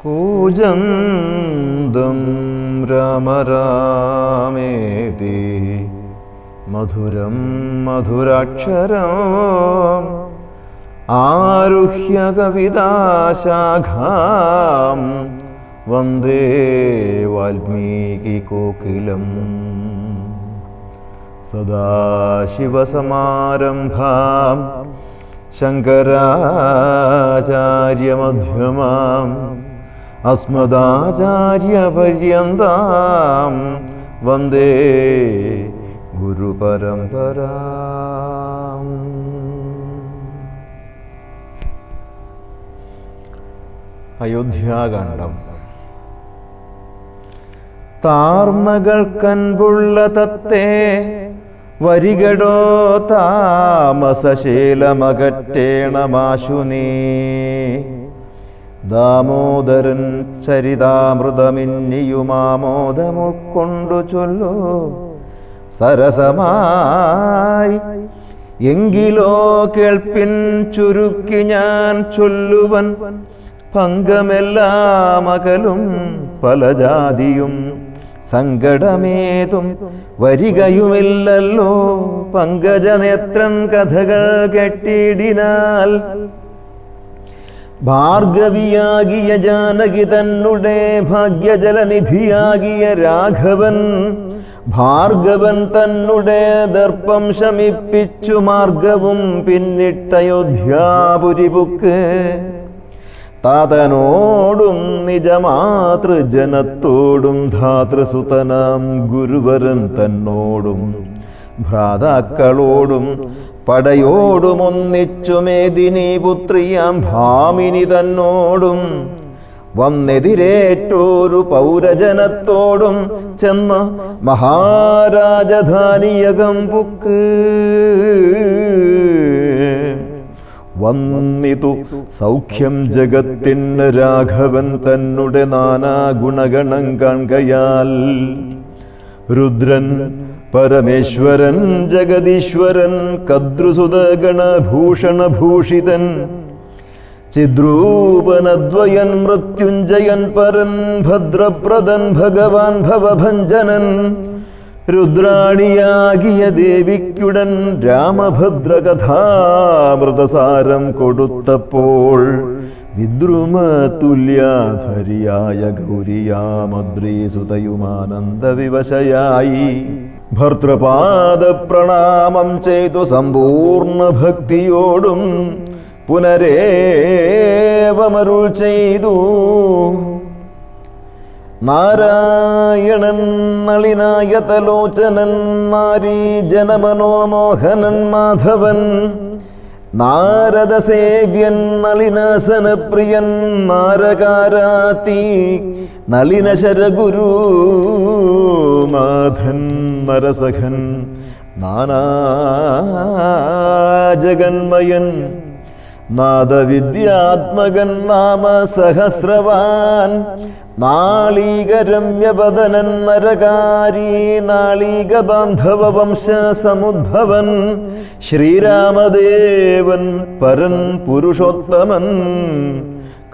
കൂജന്തം രാമ രാമേതി മധുരം മധുരാക്ഷരം ആരുഹ്യ കവിതാശാഖാം വന്ദേ വാൽമീകി കോകിലം. സദാശിവസമാരംഭാം ശങ്കരാചാര്യമധ്യമാം അസ്മദാചാര്യപര്യന്താം വന്ദേ ഗുരുപരമ്പരാം. അയോധ്യാകാന്ഡം. താർമകൾക്കൻപുള്ള തത്തേ വരികടോ താമസശീലമകറ്റേണമാശു നീ. ദാമോദരൻ ചരിതാമൃതമിന്നിയുമാമോദമുൾക്കൊണ്ടു ചൊല്ലു സരസമായി. എങ്കിലോ കേൾപ്പിൻ ചുരുക്കി ഞാൻ ചൊല്ലുവൻ പങ്കമെല്ലാം അകലും പല ജാതിയും സങ്കടമേതും വരികയുമില്ലല്ലോ. പങ്കജനേത്രൻ കഥകൾ കെട്ടിടിനാൽ ഭാർഗവിയാകിയ ജാനകി തന്നെ ഭാഗ്യജലനിധിയാകിയ രാഘവൻ ഭാർഗവൻ തന്നെ ദർപ്പം ശമിപ്പിച്ചു മാർഗവും പിന്നിട്ടയോധ്യാപുരിപുക്ക്. താതനോടും നിജമാതൃജനത്തോടും ധാതൃസുതനാം ഗുരുവരൻ തന്നോടും ഭ്രാതാക്കളോടും പടയോടും ഒന്നിച്ചു മേദിനി പുത്രിയാം ഭാമിനി തന്നോടും വന്നെതിരേറ്റോരു പൗരജനത്തോടും ചെന്ന് മഹാരാജധാനിയകം പുക്ക്. വന്നിതു സൗഖ്യം ജഗത്തിന് രാഘവൻ തന്നെ നാനാ ഗുണഗണം കാൺകയാൽ. രുദ്രൻ പരമേശ്വരൻ ജഗദീശ്വരൻ കദ്രുസുതഗണഭൂഷണഭൂഷിതൻ ചിദ്രൂപനദ്വയൻ മൃത്യുഞ്ജയൻ പരൻ ഭദ്രപ്രദൻ ഭഗവാൻ ഭവഭഞ്ജനൻ. രുദ്രാണിയാകിയ ദേവിക്കുടൻ രാമഭദ്രകഥാമൃതസാരം കൊടുത്തപ്പോൾ വിദ്രുമതുല്യാധരിയായ ഗൗരിയാമദ്രീസുതയുമാനന്ദവിവശയായി ഭർത്തൃപാദപ്രണാമം ചെയ്തു സമ്പൂർണ്ണ ഭക്തിയോടും പുനരേവമരുൾ ചെയ്തു. നാരായണൻ നളിനായതലോചനൻ നാരീജനമനോമോഹനൻ മാധവൻ നാരദസേവ്യൻ നളിനാസനപ്രിയൻ നാരകാരാതി നളിനശരഗുരു നാഥൻ നരസഖൻ നാനാജഗന്മയൻ നാദവിദ്യാത്മകൻ നാമ സഹസ്രവാൻ നാളീകരമ്യവദനൻ നരകാരി നാളീക ബാന്ധവ വംശ സമുദ്ഭവൻ ശ്രീരാമദേവൻ പരൻ പുരുഷോത്തമൻ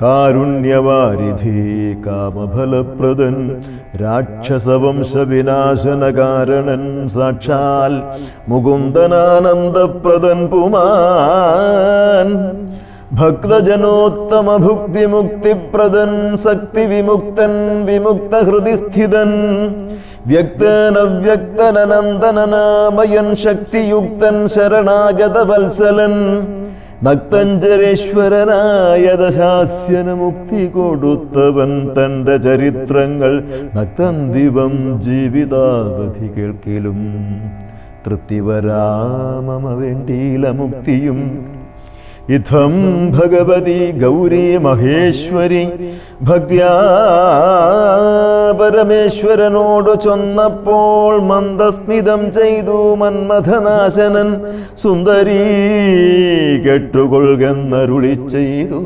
കാരുണ്യവാരിധി കാമഫലപ്രദൻ രാക്ഷസവംശവിനാശനകാരണൻ സാക്ഷാൽ മുകുന്ദനാനന്ദപ്രദൻ പുമാൻ ഭക്തജനോത്തമ ഭുക്തിമുക്തിപ്രദൻ ശക്തി വിമുക്തൻ വിമുക്തഹൃദിസ്ഥിതൻ വ്യക്തനവ്യക്തനനന്ദനനാമയൻ ശക്തിയുക്തൻ ശരണാഗത വത്സലൻ ഭക്തഞ്ജരേശ്വരനായ ദശാസ്യന് മുക്തി കൊടുത്തവൻ തൻ്റെ ചരിത്രങ്ങൾ ഭക്തന്തിവം ജീവിതാവധി കേൾക്കലും തൃപ്തി വരാമമ വേണ്ടിയില മുക്തിയും. ഇത്തം ഭഗവതി ഗൗരി മഹേശ്വരി ഭക്യാ പരമേശ്വരനോട് ചൊന്നപ്പോൾ മന്ദസ്മിതം ചെയ്തു മന്മഥനാശനൻ സുന്ദരീ കേട്ടുകൊള്ളുകെന്നരുളി ചെയ്തു.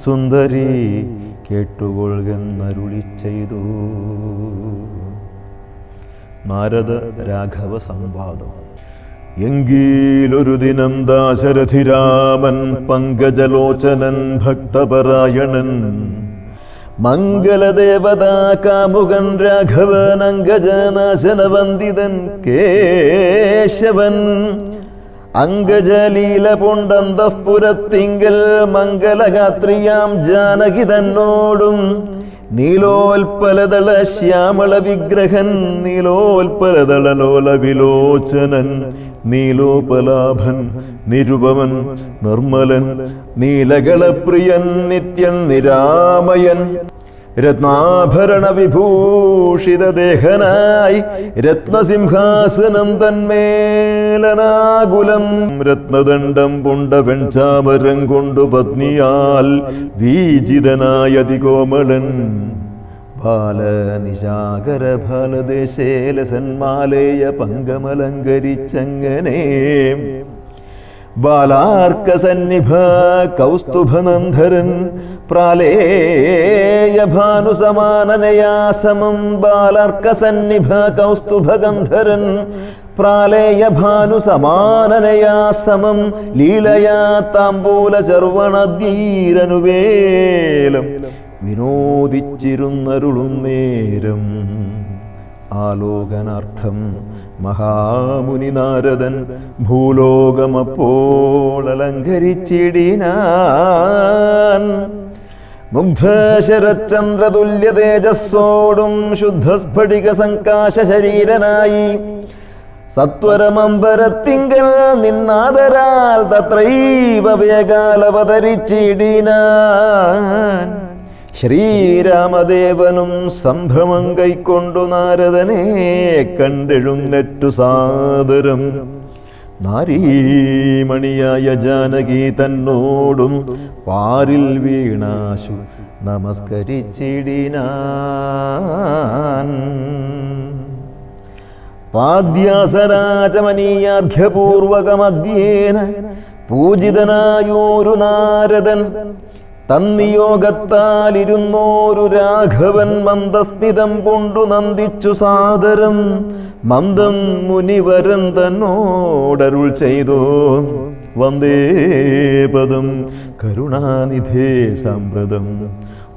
സുന്ദരീ കേട്ടുകൊള്ളുകെന്നരുളി ചെയ്തു. നാരദ രാഘവ സംവാദം. എങ്കിലൊരു ദിനം ദാശരഥിരാമൻ പങ്കജലോചനൻ ഭക്തപരായണൻ മംഗളദേവതാ കാമുകൻ രാഘവൻ അങ്കജനാശനവന്ദിതൻ കേശവൻ അങ്കജലീല പുണ്ടന്തഃപുരത്തിങ്കൽ മംഗലഗാത്രിയാം ജാനകി തന്നോടും നീലോൽപലദള ശ്യാമള വിഗ്രഹൻ നീലോൽപലദള ലോല വിലോചനൻ നീലോപലാഭൻ നിരുപമൻ നിർമ്മലൻ നീലകളപ്രിയൻ നിത്യൻ നിരാമയൻ രത്നാഭരണ വിഭൂഷിത ദേഹനായി രത്നസിംഹാസനം തന്മേലനാകുലം രത്നദണ്ഡം പുണ്ട വെൺചാമരം കൊണ്ടു പത്നിയാൽ വീജിതനായ അതികോമളൻ ബാലനിശാകര ബാലദേശേലസന്മാലേയ പങ്കമലങ്കരിച്ചങ്ങനെ ബാലാർക്ക സന്നിഭ കൗസ്തുഭനന്ധരൻ പ്രാലേയ ഭാനുസമാനനയാ സമം ബാലാർക്ക സന്നിഭ കൗസ്തുഭഗന്ധരൻ പ്രാലേയ ഭാനുസമാനനയാ സമം ലീലയാ താംബൂല ചർവണധീരനുവേലം വിനോദിച്ചിരുന്നരുളും നേരം ആലോകനാർത്ഥം മഹാമുനി നാരദൻ ഭൂലോകമപ്പോൾ അലങ്കരിച്ചിടിനാൻ മുഗ്ധശരചന്ദ്രതുല്യ തേജസ്സോടും ശുദ്ധസ്ഫടിക സംകാശ ശരീരനായി സത്വരമമ്പരത്തിങ്കൽ നിന്നാദരാൽ തത്രൈവ വേഗാലവതരിച്ചിടിനാൻ ശ്രീരാമദേവനും സംഭ്രമം കൈക്കൊണ്ടു നാരദനെ കണ്ടെഴുന്നേറ്റു സാദരം നാരീമണിയായ ജാനകി തന്നോടും പാരിൽ വീണാശു നമസ്കരിച്ചിടിനാൻ പാദ്യാസരാചമനീയാർഘ്യപൂർവകമദ്യേന പൂജിതനായോരു നാരദൻ തന്നിയോഗത്താലിരുന്നോരു രാഘവൻ മന്ദസ്മിതം കൊണ്ടു നന്ദിച്ചു സാദരം മന്ദം മുനിവരൻ തന്നോടരുൾ ചെയ്തോ വന്ദേ പദം കരുണാനിധേ സാമ്പ്രതം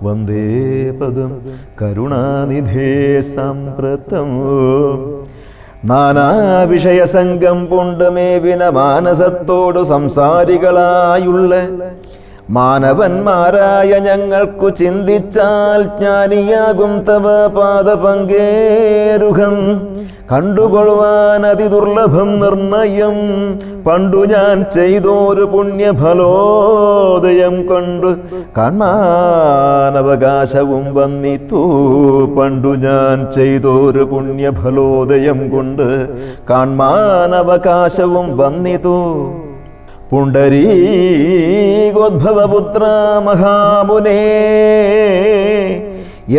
വന്ദേ പദം കരുണാനിധേ സാമ്പ്രതം നാനാവിഷയസംഗം പുണ്ടമേവിന മാനസത്തോടു സംസാരികളായുള്ള മാനവന്മാരായ ഞങ്ങൾക്കു ചിന്തിച്ചാൽ ജ്ഞാനിയാകും തവ പാദപങ്കേരുഹം കണ്ടുകൊള്ളുവാൻ അതിദുർലഭം നിർണയം പണ്ടു ഞാൻ ചെയ്തോരു പുണ്യഫലോദയം കൊണ്ട് കാൺമാനവകാശവും വന്നിത്തു പണ്ടു ഞാൻ ചെയ്തോരു പുണ്യഫലോദയം കൊണ്ട് കാൺമാനവകാശവും വന്നിതു പുണ്ടരീകോദ്ഭവപുത്ര മഹാമുനേ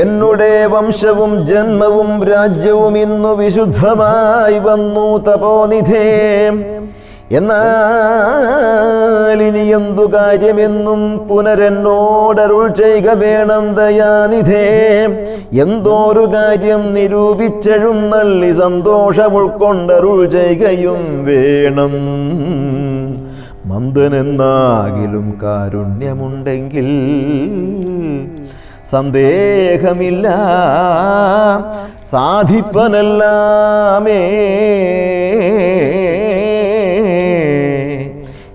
എന്നുടെ വംശവും ജന്മവും രാജ്യവും ഇന്നു വിശുദ്ധമായി വന്നു തപോനിധേ എന്നാൽ ഇനി എന്തു കാര്യമെന്നും പുനരെന്നോടരുൾ ചെയ്യുക വേണം ദയാനിധേ എന്തോരു കാര്യം നിരൂപിച്ചെഴുന്നള്ളി സന്തോഷം ഉൾക്കൊണ്ടരുൾ ചെയ്യുകയും വേണം മന്ദനെന്നാകിലും കാരുണ്യമുണ്ടെങ്കിൽ സന്ദേഹമില്ല സാധിപ്പനെല്ലാമേ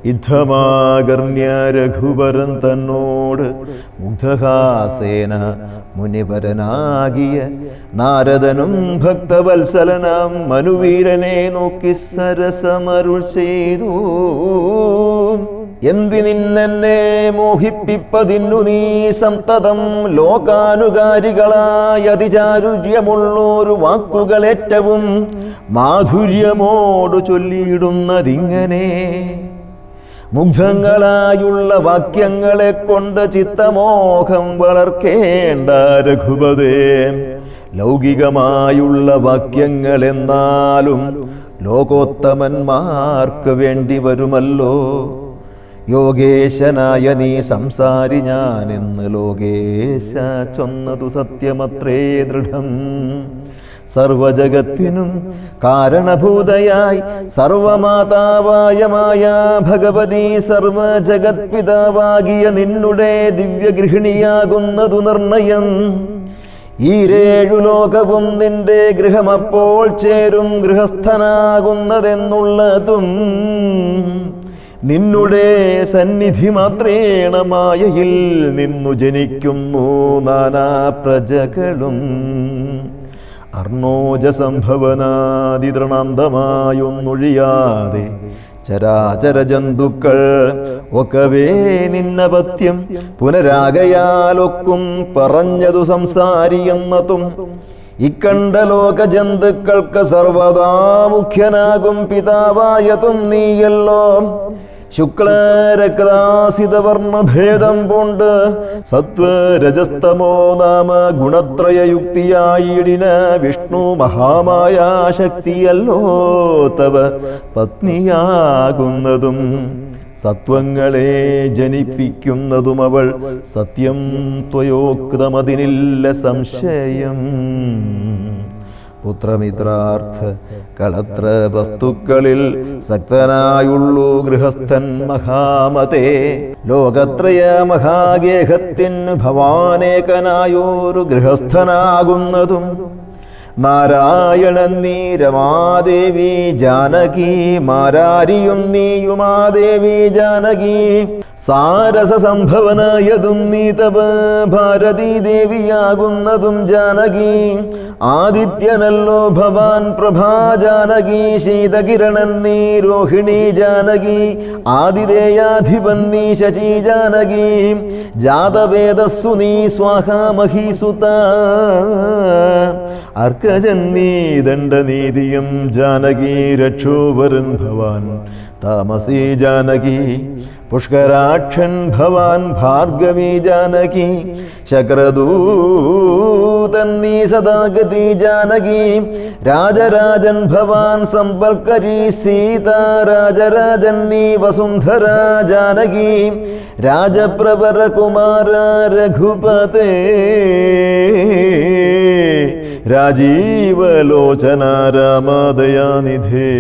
യുദ്ധമാകർണ്യ രഘുവരൻ തന്നോട് മുഗ്ധഹാസേന മുനിവരനാകിയ നാരദനും ഭക്തവത്സലനാം മനുവീരനെ നോക്കി സരസമരുൾ ചെയ്തു എന്തിനിന്നെ മോഹിപ്പിപ്പതിന്നു നീ സന്തതം ലോകാനുകാരികളായ അതിചാരുര്യമുള്ളൊരു വാക്കുകൾ ഏറ്റവും മാധുര്യമോടു ചൊല്ലിയിടുന്നതിങ്ങനെ മുഗ്ധങ്ങളായുള്ള വാക്യങ്ങളെ കൊണ്ട് ചിത്തമോഹം വളർക്കേണ്ട രഘുപതേ ലൗകികമായുള്ള വാക്യങ്ങൾ എന്നാലും ലോകോത്തമന്മാർക്ക് വേണ്ടി വരുമല്ലോ യോഗേശനായ നീ സംസാരി ഞാനെന്ന് ലോകേശ ചൊന്നതു സത്യമത്രേ ദൃഢം സർവജഗത്തിനും കാരണഭൂതയായി സർവമാതാവായ മായ ഭഗവതി സർവജഗത്പിതാവാകിയ നിന്നുടെ ദിവ്യഗൃഹിണിയാകുന്നതു നിർണയം. ഈരേഴു ലോകവും നിന്റെ ഗൃഹമപ്പോൾ ചേരും ഗൃഹസ്ഥനാകുന്നതെന്നുള്ളതും നിന്നുടെ സന്നിധി മാത്രേണ മായയിൽ നിന്നു ജനിക്കുന്നു നാനാ പ്രജകളും. അർണോജസംഭവനാദിതൃണാന്തമായൊന്നൊഴിയാതെ ചരാചര ജന്തുക്കൾ ഒക്കവേ നിന്നപത്യം പുനരാകയാലൊക്കും പറഞ്ഞതു സംസാരിയെന്നതും. ഇക്കണ്ട ലോക ജന്തുക്കൾക്ക് സർവദാ മുഖ്യനാകും പിതാവായതും നീയല്ലോ. ശുക്ലരക്താസിതവർണ്ണഭേദം കൊണ്ട് സത്വരജസ്തമോ നാമ ഗുണത്രയയുക്തിയായിടിന വിഷ്ണു മഹാമായ ശക്തിയല്ലോ തവ പത്നിയാകുന്നതും. സത്വങ്ങളെ ജനിപ്പിക്കുന്നതും അവൾ സത്യം ത്വയോക്തമതിനില്ല സംശയം. പുത്രമിത്രാർത്ഥ കളത്ര വസ്തുക്കളിൽ സക്തനായുള്ളൂ ഗൃഹസ്ഥൻ മഹാമതേ. ലോകത്രയ മഹാഗേഹത്തിന് ഭവാനേകനായൊരു ഗൃഹസ്ഥനാകുന്നതും. നാരായണൻ നീ രമാദേവി ജാനകി മാരാരിയും നീയുമാദേവി ജാനകി. സാരസ സംഭവനായതും നീ തവ ഭാരതീ ദേവിയാകുന്നതും ജാനകി. ആദിത്യനല്ലോ ഭവാൻ പ്രഭാ ജാനകി. ശീതകിരണൻ നീ രോഹിണി ജാനകി. ആദിദേയാധിപൻ നീ ശശി ജാനകി. ജാതവേദസ്സു നീ സ്വാഹാ മഹീസുത. അർക്കജൻ നീ ദണ്ഡനീതിയും ജാനകി. രക്ഷോവരൻ ഭവാൻ താമസീ ജാനകി. പുഷ്കരാക്ഷൻ ഭവാൻ ഭാർഗവീ ജാനകി. ശക്രദൂതൻ നീ സദാഗതി ജാനകി. രാജരാജൻ ഭവാൻ സമ്പൽക്കരി സീത. രാജരാജൻ നീ വസുന്ധര ജാനകി. രാജപ്രവര കുമാര രഘുപതേ. രാജീവലോചന രാമദയാനിധേ.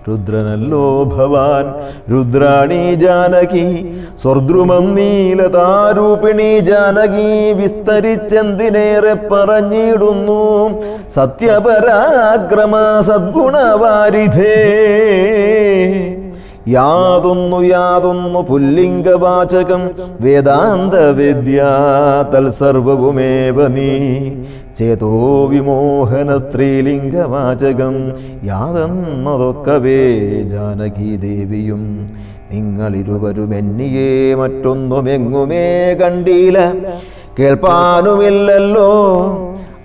രുദ്രനല്ലോ ഭവാൻ രുദ്രാണി ജാനകി. സ്വർദ്രുമം നീലതാരൂപിണി ജാനകി. വിസ്തരിച്ചെന്തിനേറെ പറഞ്ഞിടുന്നു സത്യപരാക്രമ സദ്ഗുണവാരിധേ. യാതൊന്നു പുല്ലിംഗവാചകം വേദാന്ത വിദ്യ തൽസർവവുമേവ നീ. ചേതോ വിമോഹന സ്ത്രീലിംഗവാചകം യാതെന്നതൊക്കവേ ജാനകി ദേവിയും. നിങ്ങളിരുവരും എന്നിയെ മറ്റൊന്നുമെങ്ങുമേ കണ്ടീല കേൾപ്പാനുമില്ലല്ലോ.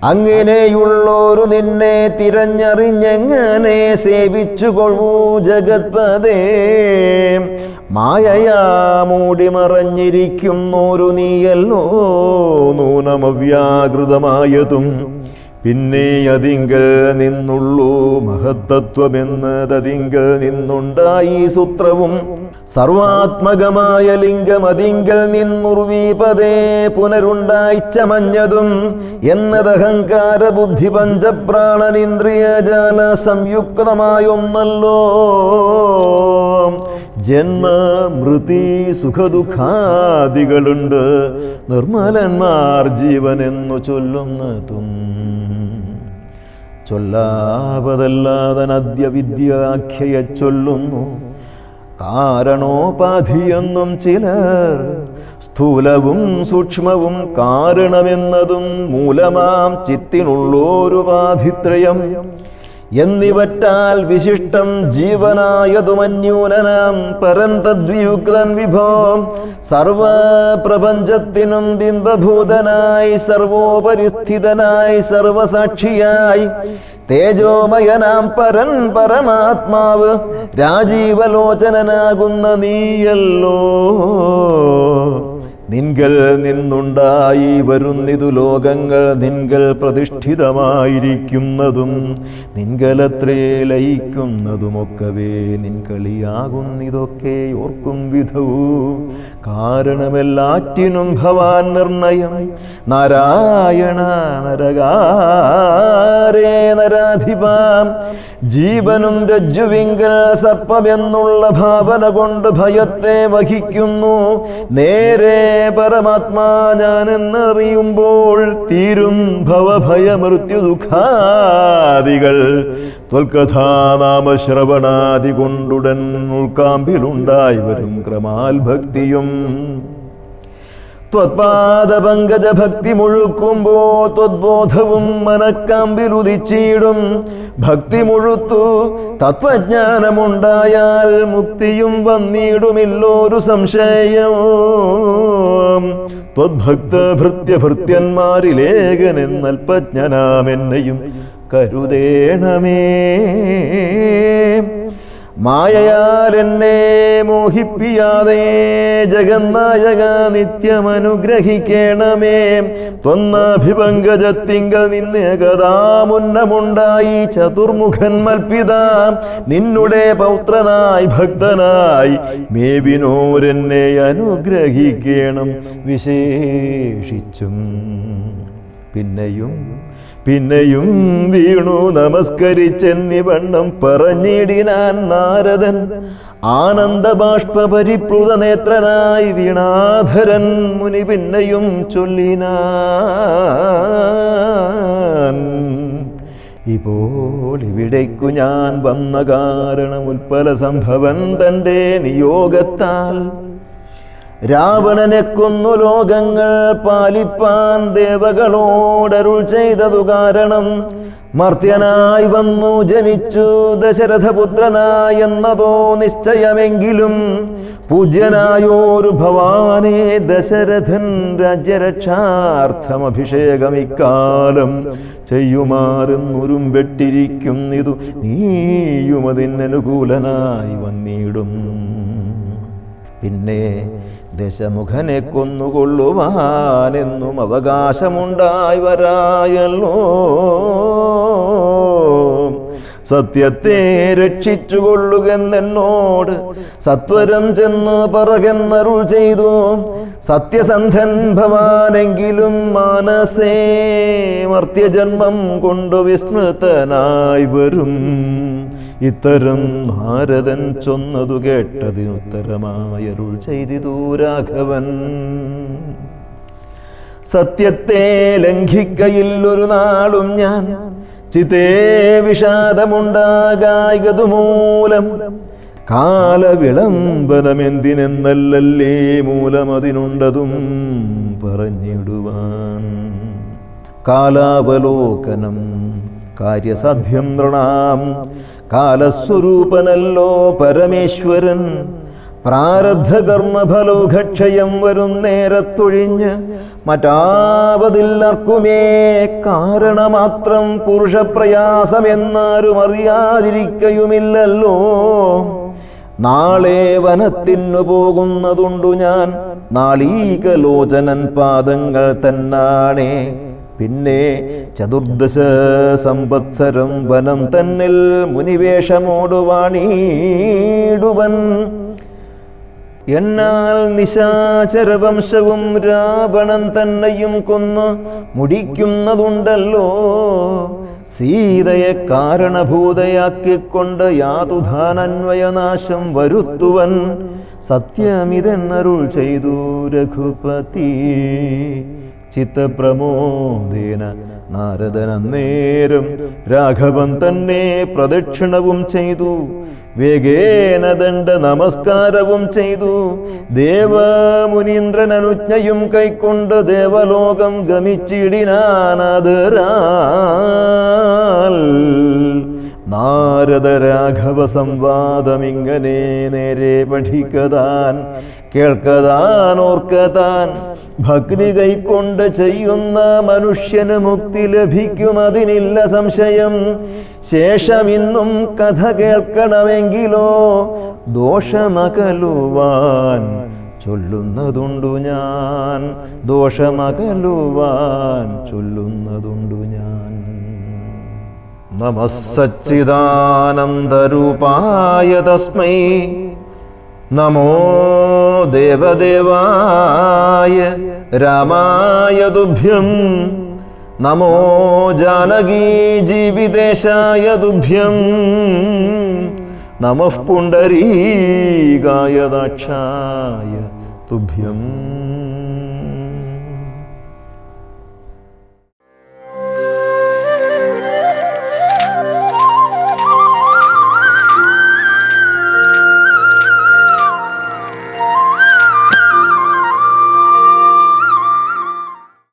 അങ്ങനെയുള്ളോരു നിന്നെ തിരഞ്ഞറിഞ്ഞെങ്ങനെ സേവിച്ചുകൊള്ളൂ ജഗത്പദേ. മായയാ മൂടി മറഞ്ഞിരിക്കുന്നോരു നീയല്ലോ നൂനമവ്യാകൃതമായതും. പിന്നെ അതിങ്കൽ നിന്നുള്ളൂ മഹത്തത്വമെന്നതിങ്കൽ നിന്നുണ്ടായി സൂത്രവും. സർവാത്മകമായ ലിംഗമതിങ്കൽ നിന്നുർവീപതേ പുനരുണ്ടായി ചമഞ്ഞതും. എന്നതഹങ്കാര ബുദ്ധി പഞ്ചപ്രാണനിന്ദ്രിയജാല സംയുക്തമായൊന്നല്ലോ. ജന്മ മൃതി സുഖദുഃഖാദികളുണ്ട് നിർമ്മലന്മാർ ജീവനെന്നു ചൊല്ലുന്നതും. ചൊല്ലാവതല്ലാതനദ്യ വിദ്യാഖ്യയെ ചൊല്ലുന്നു. കാരണോപാധിയെന്നും ചിലർ സ്ഥൂലവും സൂക്ഷ്മവും കാരണമെന്നതും മൂലമാം ചിത്തിനുള്ളോരുപാധിത്രയം എന്നിവറ്റാൽ വിശിഷ്ടം ജീവനായതുമന്യൂനനാം പരൻ തദ്വിയുക്തൻ വിഭോം. സർവപ്രപഞ്ചത്തിനും ബിംബഭൂതനായി സർവോപരിസ്ഥിതനായി സർവസാക്ഷിയായി തേജോമയനാം പരൻ പരമാത്മാവ് രാജീവലോചനനാകുന്ന നീയല്ലോ. നിൻകൾ നിന്നുണ്ടായി വരുന്നിതു ലോകങ്ങൾ നിൻകൾ പ്രതിഷ്ഠിതമായിരിക്കുന്നതും നിൻകളത്രേ ലയിക്കുന്നതുമൊക്കവേ നിൻകളിയാകുന്നിതൊക്കെ ഓർക്കും വിധവും കാരണമെല്ലാറ്റിനും ഭവാൻ നിർണയം നാരായണ നരകാരേ നരാധിപാം ജീവനും രജ്ജുവിങ്കൽ സർപ്പമെന്നുള്ള ഭാവന കൊണ്ട് ഭയത്തെ വഹിക്കുന്നു നേരെ പരമാത്മാ ഞാനെന്നറിയുമ്പോൾ തീരും ഭവഭയമൃത്യു ദുഃഖാദികൾ ത്വൽകഥാനാമശ്രവണാദി കൊണ്ടുടൻ ഉൾക്കാമ്പിലുണ്ടായി വരും ക്രമാൽ ഭക്തിയും ത്വത്പാദപങ്കജ ഭക്തി മുഴുക്കുമ്പോൾ ത്വദ്ബോധവും മനക്കാമ്പിലുദിച്ചിടും ഭക്തി മുഴുത്തു തത്വജ്ഞാനമുണ്ടായാൽ മുക്തിയും വന്നിടുമില്ലൊരു സംശയവും ത്വദ്ഭക്ത ഭൃത്യഭൃത്യന്മാരിലേകനെന്നൽപജ്ഞനാമെന്നെയും കരുതേണമേ മായയാൽ എന്നെ മോഹിപ്പിയാതെ ജഗന്നായക നിത്യമനുഗ്രഹിക്കണമേ ത്വന്നാഭിപങ്കജത്തിങ്കൽ നിന്നേകദാമുന്നമുണ്ടായി ചതുർമുഖൻ മൽപിത നിന്നുടെ പൗത്രനായി ഭക്തനായി മേവിനോരെന്നെ അനുഗ്രഹിക്കണം വിശേഷിച്ചും പിന്നെയും വീണു നമസ്കരിച്ചെന്നിവണ്ണം പറഞ്ഞിടിനാൻ നാരദൻ ആനന്ദബാഷ്പ പരിപ്ലുത നേത്രനായി വീണാധരൻ മുനി പിന്നെയും ചൊല്ലിനാൻ ഇപ്പോൾ ഇവിടേക്കു ഞാൻ വന്ന കാരണം ഉൽപ്പല സംഭവൻ തൻ്റെ നിയോഗത്താൽ രാവണനെ കൊന്നു ലോകങ്ങൾ പാലിപ്പാൻ ദേവകളോടരുൾ ചെയ്തതു കാരണം മർത്യനായി വന്നു ജനിച്ചു ദശരഥപുത്രനായി എന്നതോ നിശ്ചയമെങ്കിലും പൂജ്യനായോരു ഭവാനെ ദശരഥൻ രാജ്യരക്ഷാർത്ഥം അഭിഷേകം ഇക്കാലം ചെയ്യുമാറെന്നുരുമ്പെട്ടിരിക്കുന്നിതു നീയുമതിനനുകൂലനായി വന്നിടും പിന്നെ ദശമുഖനെ കൊന്നുകൊള്ളുവാനെന്നും അവകാശമുണ്ടായി വരായല്ലോ സത്യത്തെ രക്ഷിച്ചുകൊള്ളുകെന്നെന്നോട് സത്വരം ചെന്ന് പറകെന്നരുൾ ചെയ്തു സത്യസന്ധൻ ഭവാനെങ്കിലും മാനസേ മർത്യജന്മം കൊണ്ടു വിസ്മൃതനായി വരും ഇത്തരം നാരദൻ ചൊന്നതു കേട്ടതിനുത്തരമായരുൾ ചെയ്തിതു രാഘവൻ സത്യത്തെ ലംഘിക്കയില്ലൊരു നാളും ഞാൻ ചിതേ വിഷാദമുണ്ടാകായതുമൂലം കാലവിളംബനമെന്തിനെന്നല്ലേ മൂലമതിനുണ്ടതും പറഞ്ഞിടുവാൻ കാലാവലോകനം കാര്യസാധ്യം നൃണാം കാലസ്വരൂപനല്ലോ പരമേശ്വരൻ പ്രാരബ്ധകർമ്മഫലോഘക്ഷയം വരും നേരത്തൊഴിഞ്ഞ് മറ്റാവതില്ലർക്കുമേ കാരണമാത്രം പുരുഷപ്രയാസമെന്നാരും അറിയാതിരിക്കയുമില്ലല്ലോ നാളെ വനത്തിനു പോകുന്നതുണ്ടു ഞാൻ നാളീകലോചനൻ പാദങ്ങൾ തന്നാണേ പിന്നെ ചതുർദശ സംവത്സരം വനം തന്നിൽ മുനിവേഷമോടുവാണീടുവൻ എന്നാൽ നിശാചരവംശവും രാവണൻ തന്നെയും കൊന്ന് മുടിക്കുന്നതുണ്ടല്ലോ സീതയെ കാരണഭൂതയാക്കിക്കൊണ്ട് യാതുധാനന്വയനാശം വരുത്തുവൻ സത്യമിതെന്നരുൾ ചെയ്തു രഘുപതി ചിത്തപ്രമോദേന നാരദനന്നേരം രാഘവൻ തന്നെ പ്രദക്ഷിണവും ചെയ്തു വേഗേന ദണ്ഡ നമസ്കാരവും ചെയ്തു ദേവമുനീന്ദ്രൻ അനുജ്ഞയും കൈക്കൊണ്ട് ദേവലോകം ഗമിച്ചിടിനാനദരാൽ നാരദ രാഘവ സംവാദമിങ്ങനെ നേരെ പഠിക്കതാൻ കേൾക്കതാൻ ഓർക്കതാൻ ഭക്തി കൈക്കൊണ്ട് ചെയ്യുന്ന മനുഷ്യന് മുക്തി ലഭിക്കുമതിനില്ല സംശയം ശേഷമിന്നും കഥ കേൾക്കണമെങ്കിലോ ദോഷമകലുവാൻ ചൊല്ലുന്നതുണ്ടു ഞാൻ, ദോഷമകലുവാൻ ചൊല്ലുന്നതുണ്ടു ഞാൻ. നമഃ സച്ചിദാനന്ദരൂപായ തസ്മൈ നമോ ദേവദേവായ രാമായ തുഭ്യം നമോ ജാനകീ ജീവിതേശായ തുഭ്യം നമഃ പുണ്ഡരീകായ ദാക്ഷായ തുഭ്യം.